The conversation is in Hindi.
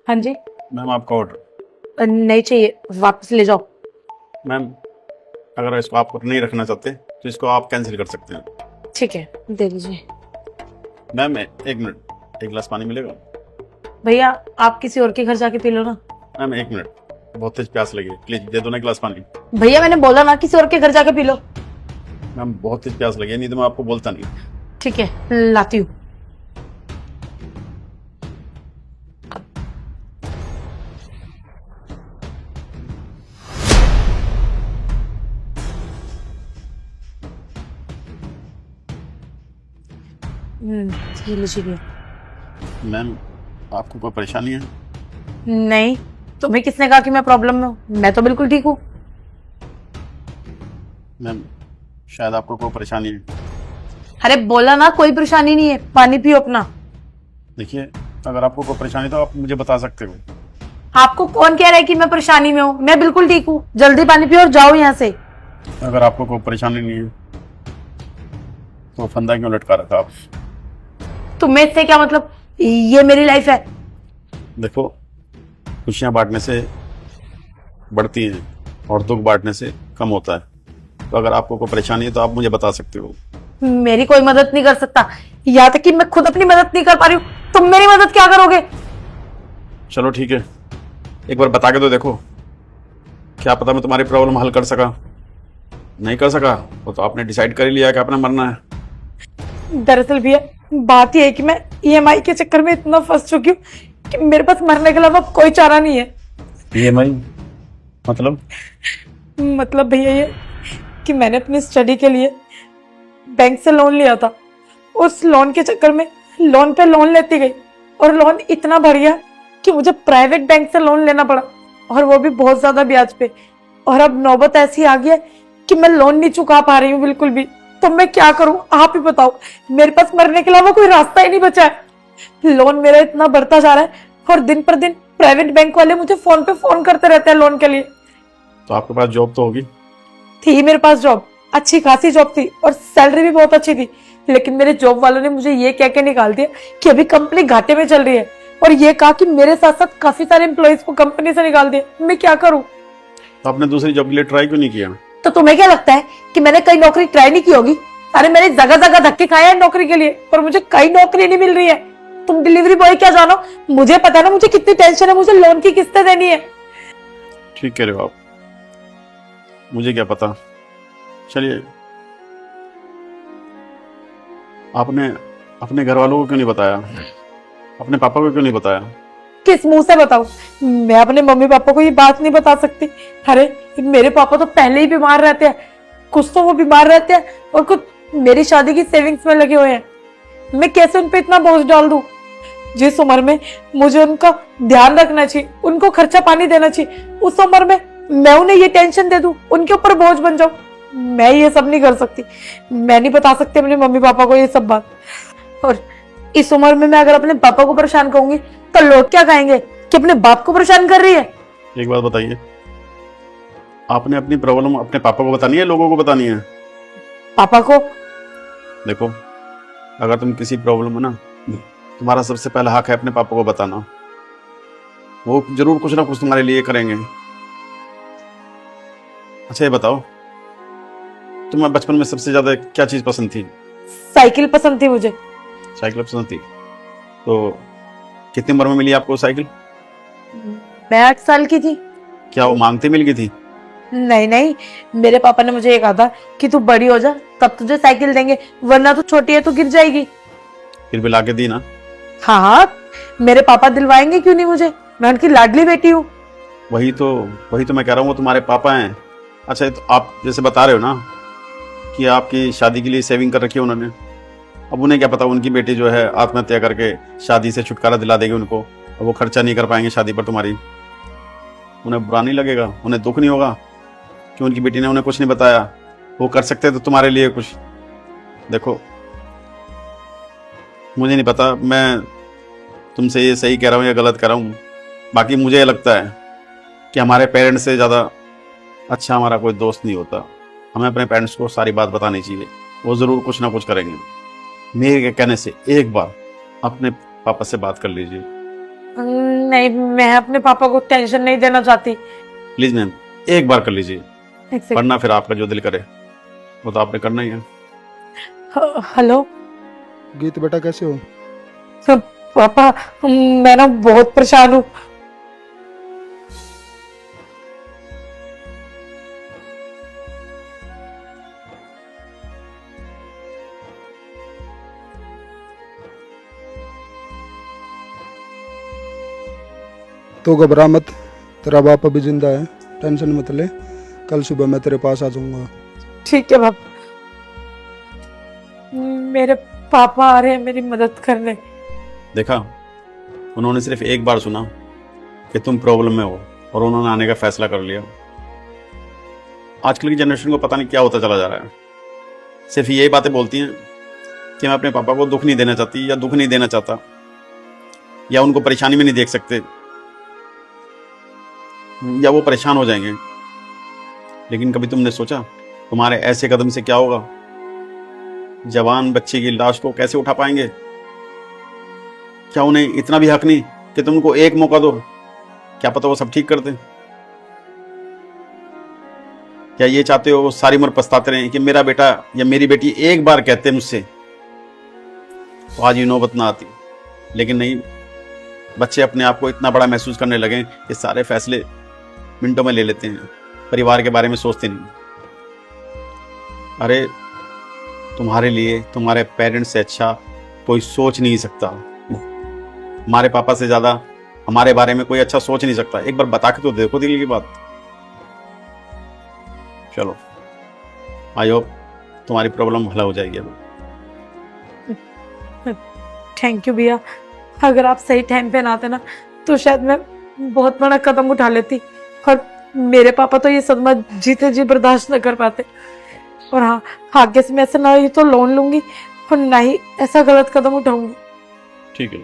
हाँ जी। मैम आपका ऑर्डर। नहीं चाहिए, वापस ले जाओ। मैम अगर इसको आप नहीं रखना चाहते तो इसको आप कैंसिल कर सकते हैं। ठीक है, दे दीजिए। मैम एक मिनट, एक गिलास पानी मिलेगा? भैया आप किसी और के घर जाके पी लो ना। मैम एक मिनट, बहुत तेज प्यास लगी है, प्लीज दे दो ना गिलास पानी। भैया मैंने बोला ना किसी और के घर जाके पी लो। मैम बहुत तेज प्यास लगी है, नहीं तो मैं आपको बोलता नहीं। ठीक है, लाती हूँ। ये लीजिए भैया। मैम आपको कोई परेशानी है? नहीं, तुम्हें किसने कहा कि मैं प्रॉब्लम में हूँ? मैं तो बिल्कुल ठीक हूँ। मैम शायद आपको कोई परेशानी है। अरे बोला ना कोई परेशानी नहीं है, पानी पियो अपना। देखिए अगर आपको कोई परेशानी तो आप मुझे बता सकते हो। आपको कौन कह रहा है कि मैं परेशानी में हूँ? मैं बिल्कुल ठीक हूँ। जल्दी पानी पियो और जाओ यहाँ से। अगर आपको कोई परेशानी नहीं है तो फंदा क्यों लटका रखा आप? तुम्हें इससे क्या मतलब? ये मेरी लाइफ है। देखो खुशियां बांटने से बढ़ती हैं और दुख बांटने से कम होता है। तो अगर आपको कोई परेशानी है तो आप मुझे बता सकते हो। मेरी कोई मदद नहीं कर सकता, यहाँ तक कि मैं खुद अपनी मदद नहीं कर पा रही हूँ। तुम मेरी मदद क्या करोगे? चलो ठीक है, एक बार बता के तो देखो, क्या पता मैं तुम्हारी प्रॉब्लम हल कर सका। नहीं कर सका वो तो आपने डिसाइड कर ही लिया कि आपने मरना है। दरअसल भैया बात यह है कि मैं ईएमआई के चक्कर में इतना फंस चुकी हूँ कि मेरे पास मरने के अलावा कोई चारा नहीं है। ईएमआई मतलब भैया ये कि मैंने अपनी स्टडी के लिए बैंक से लोन लिया था। उस लोन के चक्कर में लोन पे लोन लेती गई और लोन इतना बढ़ गया कि मुझे प्राइवेट बैंक से लोन लेना पड़ा, और वो भी बहुत ज्यादा ब्याज पे। और अब नौबत ऐसी आ गई है कि मैं लोन नहीं चुका पा रही हूँ बिल्कुल भी। तो मैं क्या करूं, आप ही बताओ। मेरे पास मरने के अलावा कोई रास्ता ही नहीं बचा है। लोन मेरा इतना बढ़ता जा रहा है और दिन पर दिन प्राइवेट बैंक वाले मुझे फोन पे फोन करते रहते हैं लोन के लिए। तो आपके पास जॉब तो होगी? थी मेरे पास जॉब, अच्छी खासी जॉब थी और सैलरी भी बहुत अच्छी थी। लेकिन मेरे जॉब वालों ने मुझे ये कह के निकाल दिया कि अभी कंपनी घाटे में चल रही है, और ये कहा कि मेरे साथ साथ काफी सारे एम्प्लॉइज को कंपनी से निकाल दिया। मैं क्या करूं? तो आपने दूसरी जॉब के लिए ट्राई क्यों नहीं किया? तो तुम्हें क्या लगता है कि मैंने कई नौकरी ट्राई नहीं की होगी? अरे मैंने जगह जगह धक्के खाए हैं नौकरी के लिए, पर मुझे कई नौकरी नहीं मिल रही है। तुम डिलीवरी बॉय क्या जानो, मुझे पता है ना मुझे कितनी टेंशन है, मुझे लोन की किस्तें देनी है। ठीक कह रहे हो आप, मुझे क्या पता। चलिए, आपने अपने घर वालों को क्यों नहीं बताया? अपने पापा को क्यों नहीं बताया? किस मुंह से बताऊं? मैं अपने मम्मी पापा को ये बात नहीं बता सकती। अरे मेरे पापा तो पहले ही बीमार रहते हैं, कुछ तो वो बीमार रहते हैं और कुछ मेरी शादी की सेविंग्स में लगे हुए हैं। मैं कैसे उन पे इतना बोझ डाल दूं? जिस उम्र में मुझे उनका ध्यान रखना चाहिए, उनको खर्चा पानी देना चाहिए, उस उम्र में मैं उन्हें ये टेंशन दे दूं, उनके ऊपर बोझ बन जाऊं। मैं ये सब नहीं कर सकती। मैं नहीं बता सकती अपने मम्मी पापा को ये सब बात। और इस उम्र में मैं अगर अपने पापा को परेशान कहूंगी तो लोग क्या कहेंगे कि अपने बाप को परेशान कर रही है। एक बात बताइए, आपने अपनी प्रॉब्लम अपने पापा को बतानी है, लोगों को बतानी है? पापा को। देखो, अगर तुम किसी प्रॉब्लम में ना, तुम्हारा सबसे पहला हक है अपने पापा को बताना। वो जरूर कुछ ना कुछ तुम्हारे लिए करेंगे। अच्छा ये बताओ, तुम्हें बचपन में सबसे ज्यादा क्या चीज पसंद थी? साइकिल पसंद थी मुझे। साइकिल पसंद थी? तो कितनी उम्र में मिली आपको साइकिल? मैं 8 साल की थी। क्या वो मांगते मिल गई थी? नहीं नहीं, मेरे पापा ने मुझे ये कहा था कि तू बड़ी हो जा तब तुझे साइकिल देंगे, वरना तू छोटी है तो गिर जाएगी। फिर भी लाके दी ना? हाँ हाँ, मेरे पापा दिलवाएंगे क्यों नहीं मुझे, मैं उनकी लाडली बेटी हूँ। वही तो मैं कह रहा हूँ, वो तुम्हारे पापा हैं। अच्छा तो आप जैसे बता रहे हो ना कि आपकी शादी के लिए सेविंग कर रखी है उन्होंने, अब उन्हें क्या पता उनकी बेटी जो है आत्महत्या करके शादी से छुटकारा दिला देगी उनको, और वो खर्चा नहीं कर पाएंगे शादी पर तुम्हारी। उन्हें बुरा नहीं लगेगा, उन्हें दुख नहीं होगा कि उनकी बेटी ने उन्हें कुछ नहीं बताया? वो कर सकते तो तुम्हारे लिए कुछ। देखो मुझे नहीं पता मैं तुमसे ये सही कह रहा हूँ या गलत कह रहा हूँ, बाकी मुझे ये लगता है कि हमारे पेरेंट्स से ज़्यादा अच्छा हमारा कोई दोस्त नहीं होता। हमें अपने पेरेंट्स को सारी बात बतानी चाहिए, वो ज़रूर कुछ ना कुछ करेंगे। मेरे कहने से एक बार अपने पापा से बात कर लीजिए। नहीं, मैं अपने पापा को टेंशन नहीं देना चाहती। प्लीज मैम, एक बार कर लीजिए, एक सेकंड। वरना फिर आपका जो दिल करे वो तो आपने करना ही है। हेलो गीत बेटा कैसे हो? पापा, मैं ना बहुत परेशान हूँ। तो घबरा मत, तेरा बाप अभी जिंदा है, टेंशन मत ले, कल सुबह मैं तेरे पास आ जाऊंगा। ठीक है पापा, मेरे पापा आ रहे हैं मेरी मदद करने। देखा, उन्होंने सिर्फ एक बार सुना कि तुम प्रॉब्लम में हो और उन्होंने आने का फैसला कर लिया। आजकल की जनरेशन को पता नहीं क्या होता चला जा रहा है, सिर्फ यही बातें बोलती हैं कि मैं अपने पापा को दुख नहीं देना चाहती या दुख नहीं देना चाहता या उनको परेशानी में नहीं देख सकते या वो परेशान हो जाएंगे। लेकिन कभी तुमने सोचा तुम्हारे ऐसे कदम से क्या होगा? जवान बच्चे की लाश को कैसे उठा पाएंगे? क्या उन्हें इतना भी हक नहीं कि तुम उनको एक मौका दो? क्या पता वो सब ठीक कर दें? क्या ये चाहते हो वो सारी उम्र पछताते रहें कि मेरा बेटा या मेरी बेटी एक बार कहते मुझसे तो आज ये नौबत ना आती? लेकिन नहीं, बच्चे अपने आप को इतना बड़ा महसूस करने लगे कि सारे फैसले मिनटों में ले लेते हैं, परिवार के बारे में सोचते नहीं। अरे तुम्हारे लिए तुम्हारे पेरेंट्स से अच्छा कोई सोच नहीं सकता। हमारे पापा से ज्यादा हमारे बारे में कोई अच्छा सोच नहीं सकता। एक बार बता के तो देखो दिल की बात। चलो, आई होप तुम्हारी प्रॉब्लम हल हो जाएगी। अब थैंक यू भैया, अगर आप सही टाइम पे ना आते ना तो शायद मैं बहुत बड़ा कदम उठा लेती और मेरे पापा तो ये सदमा जीते जी बर्दाश्त न कर पाते। और हाँ, आगे से मैं ऐसा ना ही तो लोन लूंगी और ना ही ऐसा गलत कदम उठाऊंगी। ठीक है।